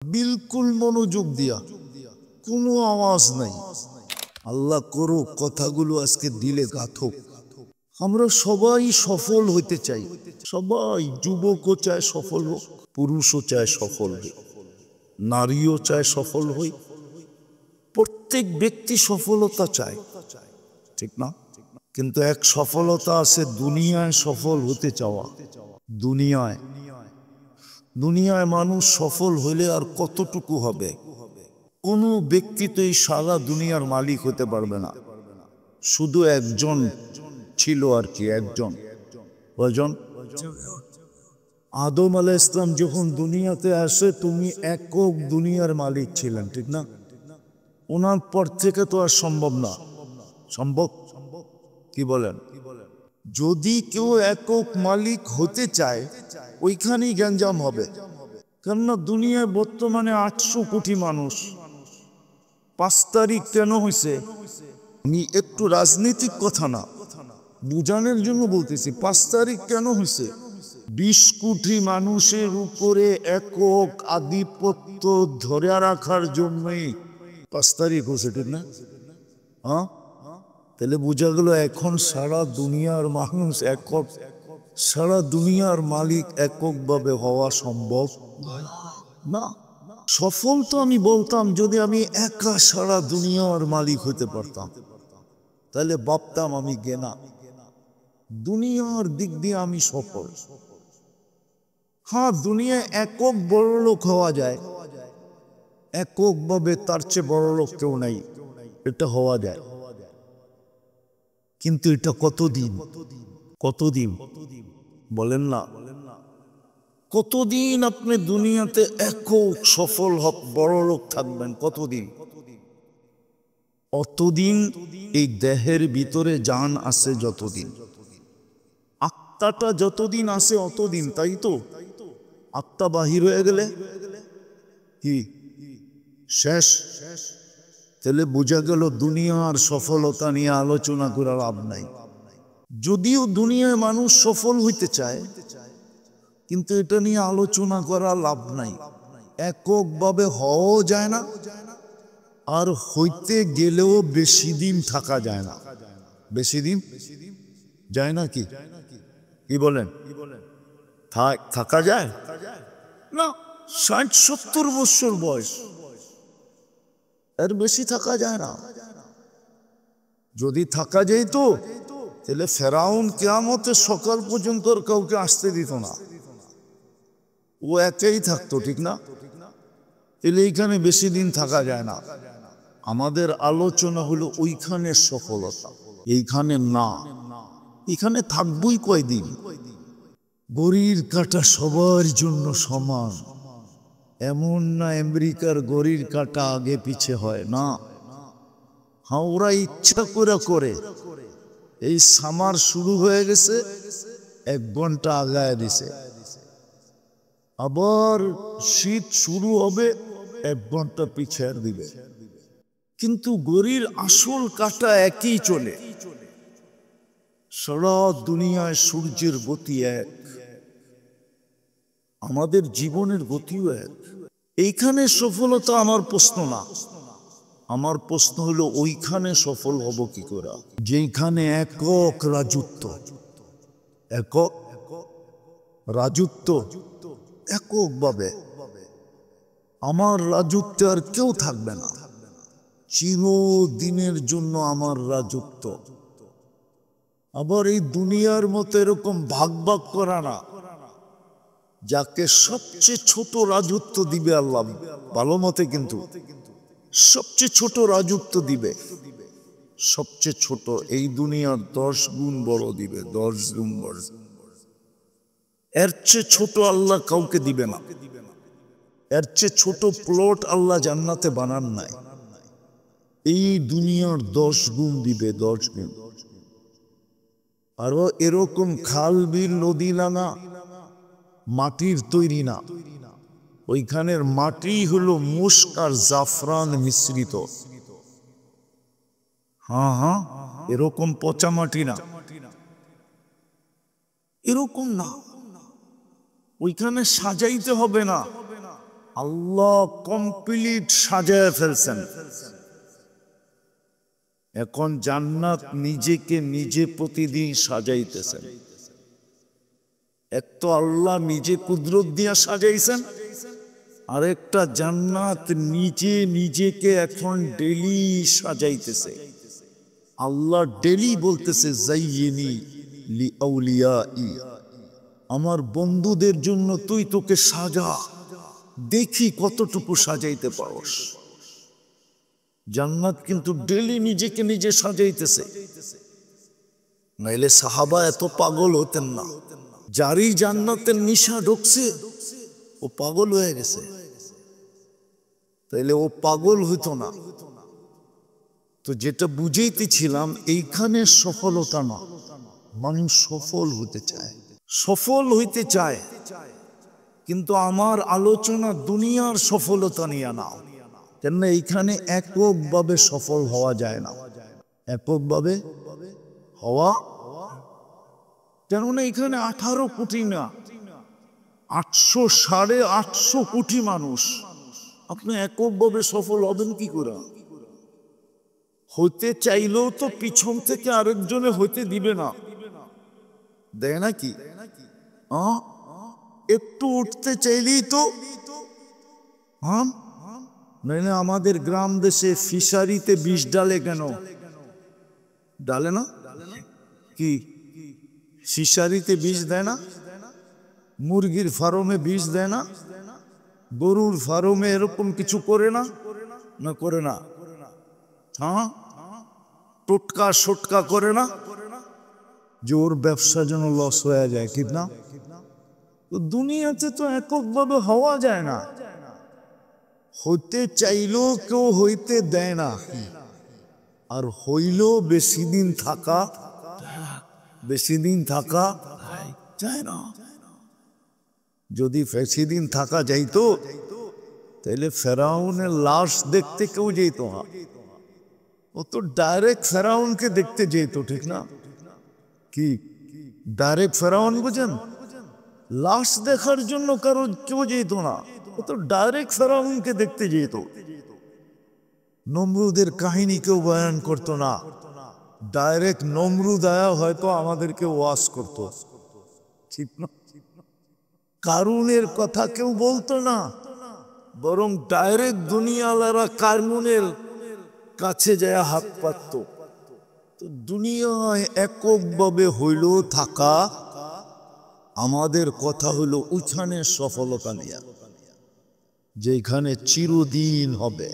বিলকুল মনোযোগ দিয়া, কোনো আওয়াজ নাই। আল্লাহ করুক কথাগুলো আজকে দিলে গাথক। আমরা সবাই সফল হইতে চাই, সবাই, যুবকও চায় সফল হোক, পুরুষও চায় সফল হোক, নারীও চায় সফল হই। প্রত্যেক ব্যক্তি সফলতা চায়, ঠিক না? কিন্তু এক সফলতা আছে দুনিয়ায় সফল হতে চাওয়া। দুনিয়ায় মানুষ সফল হইলে আর কতটুকু হবে? কোনো ব্যক্তি তো এই সারা দুনিয়ার মালিক হতে পারবে না। শুধু একজন ছিল আর কি, একজন। কয়জন? আদম আলাইহিস সালাম যখন দুনিয়াতে আসে, তুমি একক দুনিয়ার মালিক ছিলেন, ঠিক না? ওনার পর থেকে তো আর সম্ভব না। সম্ভব? কি বলেন? যদি কেউ একক মালিক হতে চায়, ওইখানেই গ্যাঞ্জাম হবে। কেননা দুনিয়ায় বর্তমানে 800 কোটি মানুষ। 5 তারিখ কেন হয়েছে? আমি একটু রাজনৈতিক কথা না, বুঝানোর জন্য বলতেছি। 5 তারিখ কেন হয়েছে? 20 কোটি মানুষের উপরে একক আধিপত্য ধরে রাখার জন্যই 5 তারিখ হয়েছে, ঠিক না? হ্যাঁ, তাহলে বোঝা গেল এখন সারা দুনিয়ার মানুষ একক, সারা দুনিয়ার মালিক এককভাবে হওয়া সম্ভব না। সফল তো আমি বলতাম যদি আমি একা সারা দুনিয়ার মালিক হতে পারতাম, তাহলে ভাবতাম আমি গেনা, দুনিয়ার দিক দিয়ে আমি সফল। হ্যাঁ, দুনিয়ায় একক বড় লোক হওয়া যায়, এককভাবে তার চেয়ে বড় লোক কেউ নাই, এটা হওয়া যায়। কিন্তু এটা কতদিন? কতদিন বলেন না? কতদিন আপনি দুনিয়াতে একক সফল বড় লোক থাকবেন? কতদিন? অতদিন এই দেহের ভিতরে জান আছে যতদিন, আত্মাটা যতদিন আছে অতদিন, তাই তো? আত্মা বাহির হয়ে গেলে কি শেষ? তাহলে বোঝা গেল দুনিয়ার সফলতা নিয়ে আলোচনা করে লাভ নাই। যদিও দুনিয়ায় মানুষ সফল হইতে চায়, কিন্তু এটা নিয়ে আলোচনা করা লাভ নাই। এককভাবে হওয়াও যায় না, আর হইতে গেলেও বেশি দিন থাকা যায় না। বেশি দিন যায় না? কি বলেন? থাকা যায় না। 60-70 বছর বয়স, এর বেশি থাকা যায় না। যদি থাকা যেত তাহলে ফেরাউন কিয়ামতের সকাল পর্যন্ত কাউকে আসতে দিত না, ও একাই থাকতো, ঠিক না? তাহলে এইখানে বেশি দিন থাকা যায় না। আমাদের আলোচনা হলো ওইখানে সফলতা, এইখানে না। এখানে থাকবই কয়দিন? ঘড়ির কাঁটা সবার জন্য সমান, এমন না আমেরিকার ঘড়ির কাঁটা আগে পিছে হয় না। হ্যাঁ, ওরা ইচ্ছা করে এই সামার শুরু হয়ে গেছে, 1 ঘন্টা আগায় দিছে, আবার শীত শুরু হবে 1 ঘন্টা পিছিয়ে দিবে। কিন্তু ঘড়ির আসল কাঁটা একই চলে। সারা দুনিয়ায় সূর্যের গতি এক, আমাদের জীবনের গতিও এক। এইখানে সফলতা আমার প্রশ্ন না, আমার প্রশ্ন হলো ওইখানে সফল হব কি করে, যেখানে একক রাজত্ব। একক রাজত্ব, এককভাবে আমার রাজত্বে আর কেউ থাকবে না, চিরদিনের জন্য আমার রাজত্ব। আবার এই দুনিয়ার মতো এরকম ভাগ ভাগ করা না, যাকে সবচেয়ে ছোট রাজত্ব দিবে আল্লাহ ভালো মতে, কিন্তু সবচেয়ে ছোট রাজত্ব দিবে, সবচেয়ে ছোট, এই দুনিয়ার 10 গুণ বড় দিবে, 10 গুণ বড়। এর চেয়ে ছোট আল্লাহ কাউকে দিবে না, এর চেয়ে ছোট প্লট আল্লাহ জান্নাতে বানান নাই। এই দুনিয়ার 10 গুণ দিবে, 10 গুণ। আরো এরকম খাল বিল নদী নালা মাটির তৈরি না, ওইখানের মাটি হলো মুস্ক আর জাফরান মিশ্রিত। হ্যাঁ, এরকম পচা মাটি না, এরকম না। ওইখানে সাজাইতে হবে না, আল্লাহ কমপ্লিট সাজায় ফেলছেন। এখন জান্নাত নিজেকে নিজে প্রতিদিন সাজাইতেছেন। এক তো আল্লাহ নিজে কুদরত দিয়া সাজাইছেন, আরেকটা জান্নাত নিজে নিজেকে এখন ডেলি সাজাইতেছে। আল্লাহ ডেলি বলতেছে জাইয়িনি লিআউলিয়াই, আমার বন্ধুদের জন্য তুই তোকে সাজা, দেখি কতটুকু সাজাইতে পারস। জান্নাত কিন্তু ডেলি নিজেকে নিজে সাজাইতেছে, নাইলে সাহাবা এত পাগল হতেন না। যারই জান্নাতের নিশা ঢুকছে ও পাগল হয়ে গেছে, তাইলে ও পাগল হইতো না। তো যেটা বুঝাইতেছিলাম, এইখানে সফলতা না, মানুষ সফল হতে চায়, সফল হইতে চায়, কিন্তু আমার আলোচনা দুনিয়ার সফলতা নিয়ে না। কেন এইখানে এককভাবে সফল হওয়া যায় না, এককভাবে হওয়া, কেননা এখানে 18 কোটি না, 800-850 কোটি মানুষ। আপনি এককভাবে সফল হবেন কি করে? হইতে চাইলেও তো পিছন থেকে আরেকজনে হইতে দিবে না, দেয় নাকি? একটু উঠতে চাইলেই তো, নাইলে আমাদের গ্রাম দেশে ফিশারিতে বিষ ডালে কেন? ডালে না কি? ফিশারিতে বিষ দেয় না? মুরগির ফার্মে বিষ দেয় না? গরুর ফার্মে এরকম কিছু করে না? না করে না? টোটকা সোটকা করে না, যে ওর ব্যবসা যেন লস হয়ে যায়, ঠিক না? তো দুনিয়াতে তো এককভাবে হওয়া যায় না, হইতে চাইলেও কেউ হইতে দেয় না, আর হইলেও বেশি দিন থাকা যায় না। যদি বেশি দিন থাকা যাইতো তাহলে ফেরাউনের লাশ দেখতে কেউ যেত না, ও তো ডাইরেক্ট ফেরাউনকে দেখতে যেত, ঠিক না? কি ডাইরেক্ট ফেরাউন বুঝেন? লাশ দেখার জন্য কারো কেউ যেত না, ও তো ডাইরেক্ট ফেরাউনকে দেখতে যেত। নমরুদের কাহিনী কেউ বয়ান করতো না, ডাইরেক্ট নমরুদ আয়া হয়তো আমাদেরকে ওয়াজ করতো, ঠিক না? কারুনের কথা কেউ বলতো না, বরং ডাইরেক্ট দুনিয়ালারা কারুনের কাছে যায় হাত পাতত। তো দুনিয়ায় এককভাবে হইল থাকা, আমাদের কথা হলো ওইখানে সফলতা নিয়ে, যেখানে চিরদিন হবে।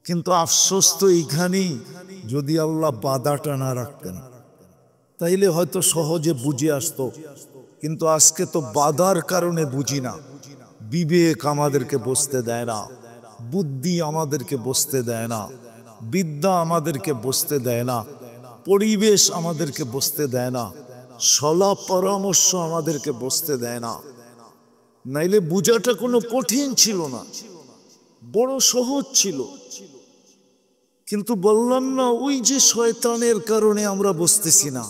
কিন্তু আফসোস তো এইখানেই, যদি আল্লাহ বাধাটা না রাখতেন তাইলে হয়তো সহজে বুঝে আসতো। কিন্তু আজকে তো বাধার কারণে বুঝি না, বিবেক আমাদেরকে বসতে দেয় না, বুদ্ধি আমাদেরকে বসতে দেয় না, বিদ্যা আমাদেরকে বসতে দেয় না, পরিবেশ আমাদেরকে বসতে দেয় না, সলা পরামর্শ আমাদেরকে বসতে দেয় না। নাইলে বুঝাটা কোনো কঠিন ছিল না, বড় সহজ ছিল। কিন্তু বললাম না, ওই যে শয়তানের কারণে আমরা বসতেছি না,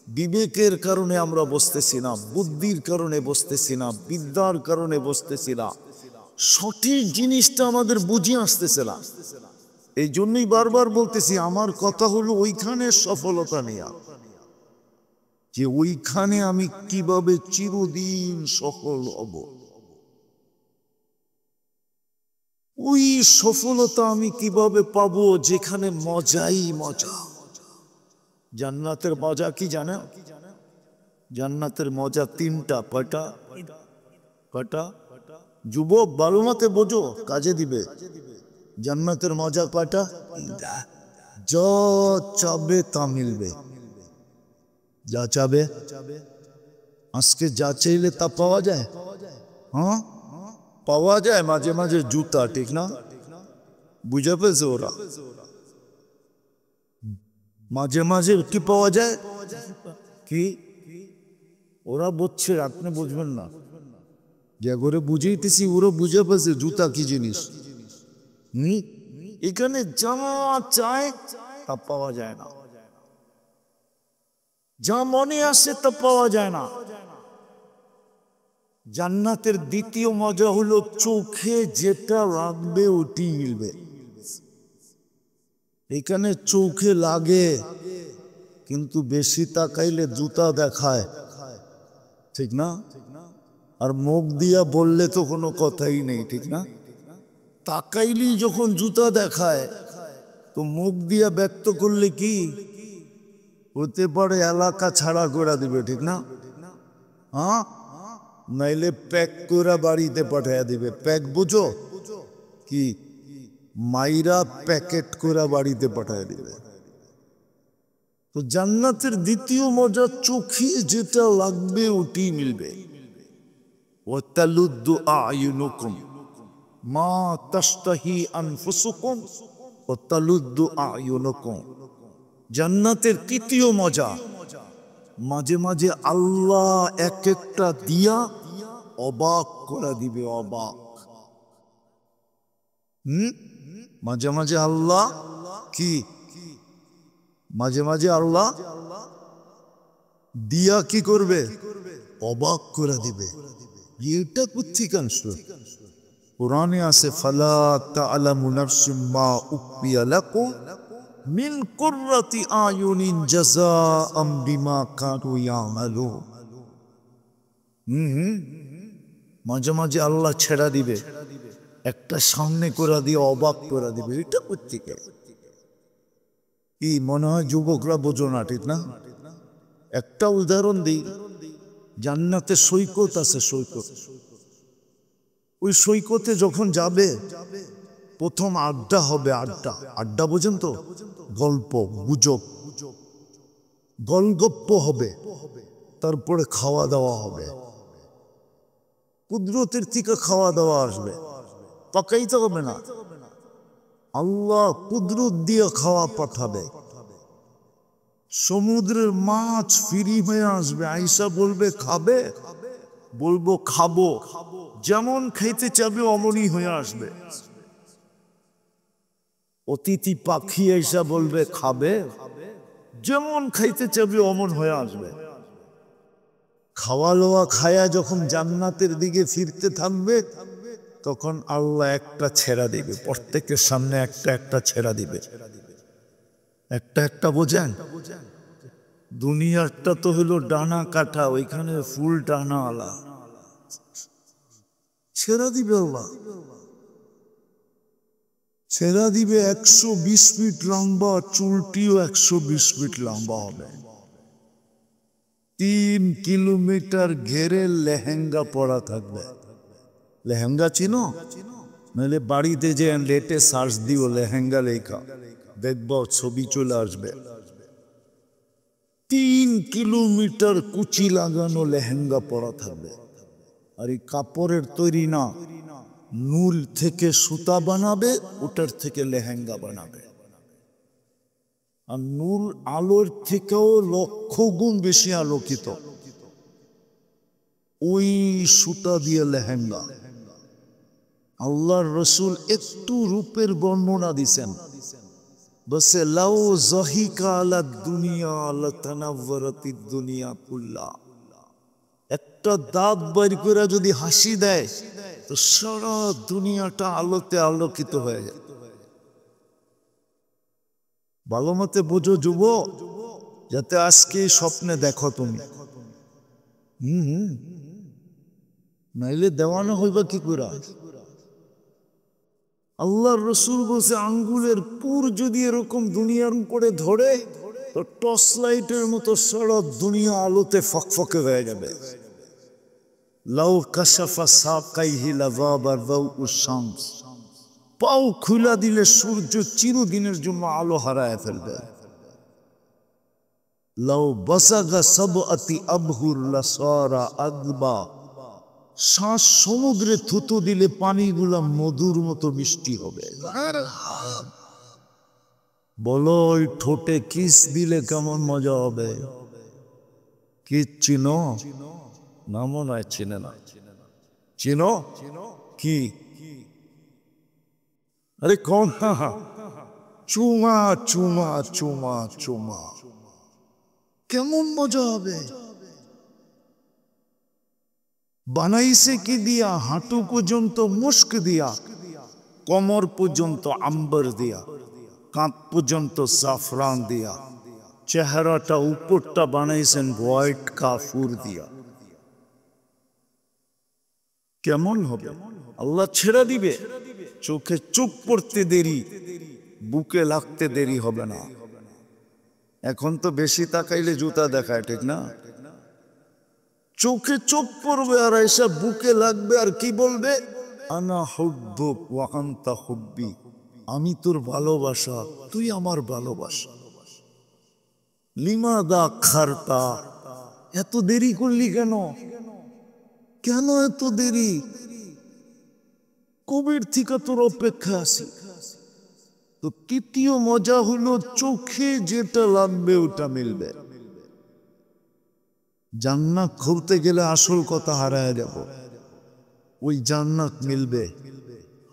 বিবেকের কারণে আমরা বসতেছি না, বুদ্ধির কারণে বসতেছি না, বিদ্যার কারণে বসতেছি না, সঠিক জিনিসটা আমাদের বুঝে আসতেছে না। এই জন্যই বারবার বলতেছি, আমার কথা হলো ওইখানে সফলতা নেয়া, যে ওইখানে আমি কিভাবে চিরদিন সফল হব, ওই সফলতা আমি কিভাবে পাবো যেখানে মজাই মজা। জান্নাতের মজা কি জানেন? জান্নাতের মজা 3টা। কয়টা? যুবক ভালো মতে বোঝো, কাজে দিবে। জান্নাতের মজা কয়টা? যা চাবে তা মিলবে, যা চাবে। আজকে যা চাইলে তা পাওয়া যায়। পাওয়া যায় মাঝে মাঝে জুতা, ঠিক না? বুঝে পেয়েছে ওরা? মাঝে মাঝে কি পাওয়া যায়? কি ওরা বুঝছে, আপনি বুঝবেন না। যে করে বুঝাইতেছি ওরা বুঝে পেয়েছে জুতা কি জিনিস। এখানে যা চায় তা পাওয়া যায় না, যা মনে আসে তা পাওয়া যায় না। জান্নাতের দ্বিতীয় মজা হলো চোখে যেটা লাগবে ওটি মিলবে। এখানে চোখে লাগে কিন্তু বেশি তাকাইলে জুতা দেখায়, ঠিক না? আর মুখ দিয়া বললে তো কোনো কথাই নেই, ঠিক না? তাকাইলি যখন জুতা দেখায় তো মুখ দিয়া ব্যক্ত করলে কি হতে পারে এলাকা ছাড়া করে দিবে, ঠিক না? হ্যাঁ, নাইলে প্যাক করে বাড়িতে পাঠিয়ে দিবে। প্যাক বুঝো কি? মাইরা প্যাকেট করে বাড়িতে পাঠিয়ে দিবে। তো জান্নাতের দ্বিতীয় মজা চোখে যেটা লাগবে ওটি মিলবে। ওয়াতালুদ্দু আয়ুনুকুম মা তাশতাহি আনফুসুকুম ওয়াতালুদ্দু আয়ুনুকুম। জান্নাতের তৃতীয় মজা, মাঝে মাঝে আল্লাহ এক একটা দিয়া অবাক করে দিবে, অবাক। মাঝে মাঝে আল্লাহ কি, মাঝে মাঝে আল্লাহ দিয়া কি করবে? অবাক করে দিবে। এটা কোত্থেকাংশ? কোরআনে আছে ফালা তা'লামু নাফসুম মা উখফিয়া লাকুম মিন কুররাতি আয়ুনিন জাযাআম বিমা কানু ইয়ামালুন। মাঝে মাঝে আল্লাহ ছেড়া দিবে, একটা সামনে করে দিয়ে অবাক করে দিবে। এটা কোত্থেকে? কি মনে হয় যুবকরা বোঝো না, ঠিক না? একটা উদাহরণ দিই, জান্নাতে সৈকত আছে, সৈকত। ওই সৈকতে যখন যাবে প্রথম আড্ডা হবে, আড্ডা। আড্ডা বোঝেন তো? গল্প গুজব, গল্প হবে, তারপরে খাওয়া দাওয়া হবে। কুদরতের থেকে খাওয়া দাওয়া আসবে, পাকাইতে হবে না। আল্লাহ কুদরত দিয়ে খাওয়া পাঠাবে। সমুদ্রের মাছ ফ্রি হয়ে আসবে, আইসা বলবে খাবে, বলবো খাবো। যেমন খাইতে চাবে অমনই হয়ে আসবে। অতিথি পাখি আইসা বলবে খাবে, যেমন খাইতে চাবে অমন হয়ে আসবে। খাওয়া লোয়া খায়া যখন জান্নাতের দিকে ফিরতে থাকবে তখন আল্লাহ একটা ছেড়া দিবে, প্রত্যেকের সামনে একটা একটা ছেড়া দিবে। একটা একটা বোঝেন? দুনিয়ারটা তো হলো ডানা কাটা, ওইখানে ফুল ডানা আলা ছেড়া দিবে আল্লাহ। ছেড়া দিবে 120 ফিট লম্বা, চুলটিও 120 ফিট লম্বা হবে। 3 কিলোমিটার ঘেরে লেহেঙ্গা পরা থাকবে। লেহেঙ্গা চিনো? নাহলে বাড়িতে যে লেটে সার্চ দিও লেহেঙ্গা লেখা, দেখবো ছবি চলে আসবে। 3 কিলোমিটার কুচি লাগানো লেহেঙ্গা পরা থাকবে। আর এই কাপড়ের তৈরি না, নূল থেকে সুতা বানাবে, ওটার থেকে লেহেঙ্গা বানাবে। আর নূল আলোর থেকেও লক্ষ গুণ বেশি আলোকিত। ওই সুতা দিয়ে লেহেঙ্গা। আল্লাহর রসুল একটু রূপের বর্ণনা দিছেন, বসে লাউ জহিকা আলা দুনিয়া লাতানাওয়ারাতিদ দুনিয়া কুল্লা। একটা দাঁত বাইর করে যদি হাসি দেয় তো সারা দুনিয়াটা আলোতে আলোকিত হয়ে যায়। ভালো মতে বোঝো যুব, যাতে আজকে স্বপ্নে দেখো তুমি। নাইলে দেওয়ানো হইবা কি করে? আল্লাহর রসুল বলছে আঙ্গুলের পুর যদি এরকম দুনিয়ার উপরে ধরে তো টর্চ লাইটের মতো সারা দুনিয়া আলোতে ফকফকে হয়ে যাবে। লাউ কাশাফা সাকাইহি লাযাবা যাউউশ শামস। পাও খুলা দিলে সূর্য চিরদিনের জন্য আলো হারায় ফেলবে। লাউ বাসাগা সাবআতি আবহুর লাসারা আদবা। শ্বাস সমুদ্রে থুতু দিলে পানিগুলা মধুর মতো মিষ্টি হবে। বলো ওই ঠোঁটে কিস দিলে কেমন মজা হবে? কিস চিনো? না মনে হয় চিনে না। চিনো কি? আরে কন? চুমা চুমা চুমা চুমা, কেমন মজা হবে। বানাইছে কি দিয়া? হাঁটু পর্যন্ত মুস্ক দিয়া, কোমর পর্যন্ত আম্বর দিয়া, কাঁধ পর্যন্ত জাফরান দিয়া, চেহারাটা উপরটা বানাইছেন হোয়াইট কাফুর দিয়া। কেমন হবে? আল্লাহ ছেড়ে দিবে। চোখে চুপ পড়তে দেরি, বুকে লাগতে দেরি হবে না। এখন তো বেশি তাকাইলে জুতা দেখায়, ঠিক না? চোখে চোখ পড়বে আর এসে বুকে লাগবে, আর কি বলবে? আনা হুব্বুক ওয়া আনতা হুব্বি, আমি তোর ভালোবাসা, তুই আমার ভালোবাসা। লিমাদা খারতা, এত দেরি করলি কেন? কেন এত দেরি? কবির থেকে তোর অপেক্ষা আছি। তো তৃতীয় মজা হলো, চোখে যেটা লাগবে ওটা মিলবে। জান্নাত খুলতে গেলে আসল কথা হারায় যাব, ওই জান্নাত মিলবে।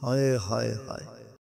হায় হায় হায়।